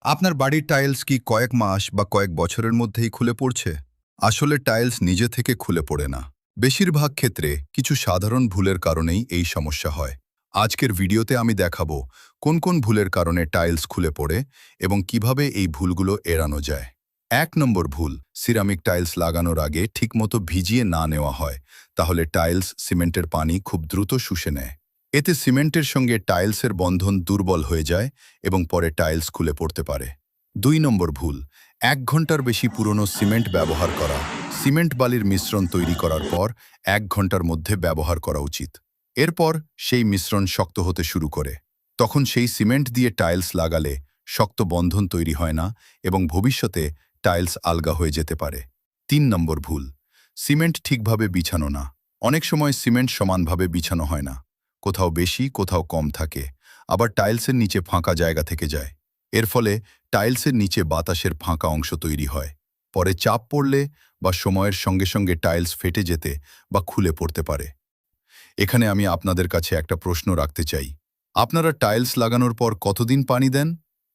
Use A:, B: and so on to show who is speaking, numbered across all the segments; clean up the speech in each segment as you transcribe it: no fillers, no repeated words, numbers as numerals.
A: আপনার বাড়ির টাইলস কি কয়েক মাস বা কয়েক বছরের মধ্যেই খুলে পড়ছে? আসলে টাইলস নিজে থেকে খুলে পড়ে না। বেশিরভাগ ক্ষেত্রে কিছু সাধারণ ভুলের কারণেই এই সমস্যা হয়। আজকের ভিডিওতে আমি দেখাবো কোন কোন ভুলের কারণে টাইলস খুলে পড়ে এবং কিভাবে এই ভুলগুলো এড়ানো যায়। ১ নম্বর ভুল, সিরামিক টাইলস লাগানোর আগে ঠিকমতো ভিজিয়ে না নেওয়া হয়, তাহলে টাইলস সিমেন্টের পানি খুব দ্রুত শুষে নেয়। এতে সিমেন্টের সঙ্গে টাইলসের বন্ধন দুর্বল হয়ে যায় এবং পরে টাইলস খুলে পড়তে পারে। ২ নম্বর ভুল, ১ ঘন্টার বেশি পুরনো সিমেন্ট ব্যবহার করা। সিমেন্ট বালির মিশ্রণ তৈরি করার পর ১ ঘন্টার মধ্যে ব্যবহার করা উচিত। এরপর সেই মিশ্রণ শক্ত হতে শুরু করে। তখন সেই সিমেন্ট দিয়ে টাইলস লাগালে শক্ত বন্ধন তৈরি হয় না এবং ভবিষ্যতে টাইলস আলগা হয়ে যেতে পারে। ৩ নম্বর ভুল, সিমেন্ট ঠিকভাবে বিছানো না। অনেক সময় সিমেন্ট সমানভাবে বিছানো হয় না। কোথাও বেশি, কোথাও কম থাকে। আবার টাইলসের নিচে ফাঁকা জায়গা থেকে যায়। এর ফলে টাইলসের নিচে বাতাসের ফাঁকা অংশ তৈরি হয়। পরে চাপ পড়লে বা সময়ের সঙ্গে সঙ্গে টাইলস ফেটে যেতে বা খুলে পড়তে পারে। এখানে আমি আপনাদের কাছে একটা প্রশ্ন রাখতে চাই। আপনারা টাইলস লাগানোর পর কতদিন পানি দেন?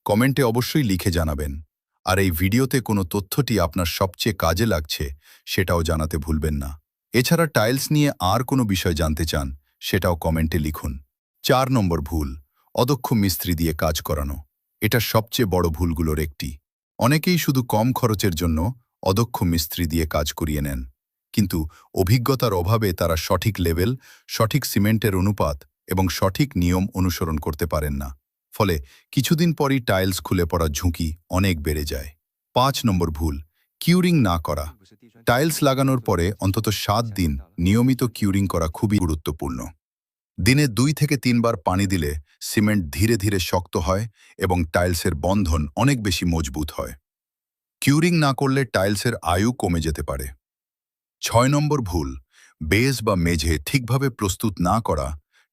A: কমেন্টে অবশ্যই লিখে জানাবেন। আর এই ভিডিওতে কোনো তথ্যটি আপনার সবচেয়ে কাজে লাগছে সেটাও জানাতে ভুলবেন না। এছাড়া টাইলস নিয়ে আর কোনো বিষয় জানতে চান সেটাও কমেন্টে লিখুন। ৪ নম্বর ভুল, অদক্ষ মিস্ত্রি দিয়ে কাজ করানো। এটা সবচেয়ে বড় ভুলগুলোর একটি। অনেকেই শুধু কম খরচের জন্য অদক্ষ মিস্ত্রি দিয়ে কাজ করিয়ে নেন। কিন্তু অভিজ্ঞতার অভাবে তারা সঠিক লেভেল, সঠিক সিমেন্টের অনুপাত এবং সঠিক নিয়ম অনুসরণ করতে পারেন না। ফলে কিছুদিন পরই টাইলস খুলে পড়ার ঝুঁকি অনেক বেড়ে যায়। ৫ নম্বর ভুল, কিউরিং না করা। টাইলস লাগানোর পরে অন্তত ৭ দিন নিয়মিত কিউরিং করা খুবই গুরুত্বপূর্ণ। দিনে ২ থেকে ৩ বার পানি দিলে সিমেন্ট ধীরে ধীরে শক্ত হয় এবং টাইলসের বন্ধন অনেক বেশি মজবুত হয়। কিউরিং না করলে টাইলসের আয়ু কমে যেতে পারে। ৬ নম্বর ভুল, বেস বা মেঝে ঠিকভাবে প্রস্তুত না করা।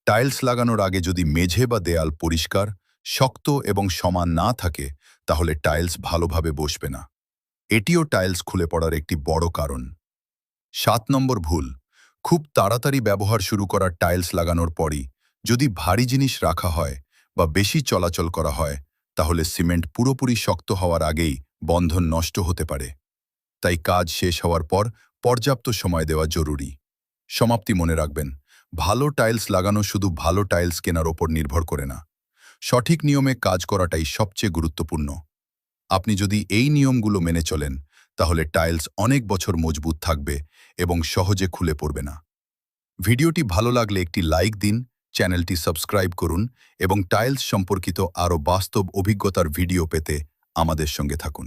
A: টাইলস লাগানোর আগে যদি মেঝে বা দেয়াল পরিষ্কার, শক্ত এবং সমান না থাকে, তাহলে টাইলস ভালোভাবে বসবে না। এটিও টাইলস খুলে পড়ার একটি বড় কারণ। ৭ নম্বর ভুল, খুব তাড়াতাড়ি ব্যবহার শুরু করা। টাইলস লাগানোর পরই যদি ভারী জিনিস রাখা হয় বা বেশি চলাচল করা হয়, তাহলে সিমেন্ট পুরোপুরি শক্ত হওয়ার আগেই বন্ধন নষ্ট হতে পারে। তাই কাজ শেষ হওয়ার পর পর্যাপ্ত সময় দেওয়া জরুরি। সমাপ্তি মনে রাখবেন, ভালো টাইলস লাগানো শুধু ভালো টাইলস কেনার ওপর নির্ভর করে না। সঠিক নিয়মে কাজ করাটাই সবচেয়ে গুরুত্বপূর্ণ। আপনি যদি এই নিয়মগুলো মেনে চলেন, তাহলে টাইলস অনেক বছর মজবুত থাকবে এবং সহজে খুলে পড়বে না। ভিডিওটি ভালো লাগলে একটি লাইক দিন, চ্যানেলটি সাবস্ক্রাইব করুন এবং টাইলস সম্পর্কিত আরও বাস্তব অভিজ্ঞতার ভিডিও পেতে আমাদের সঙ্গে থাকুন।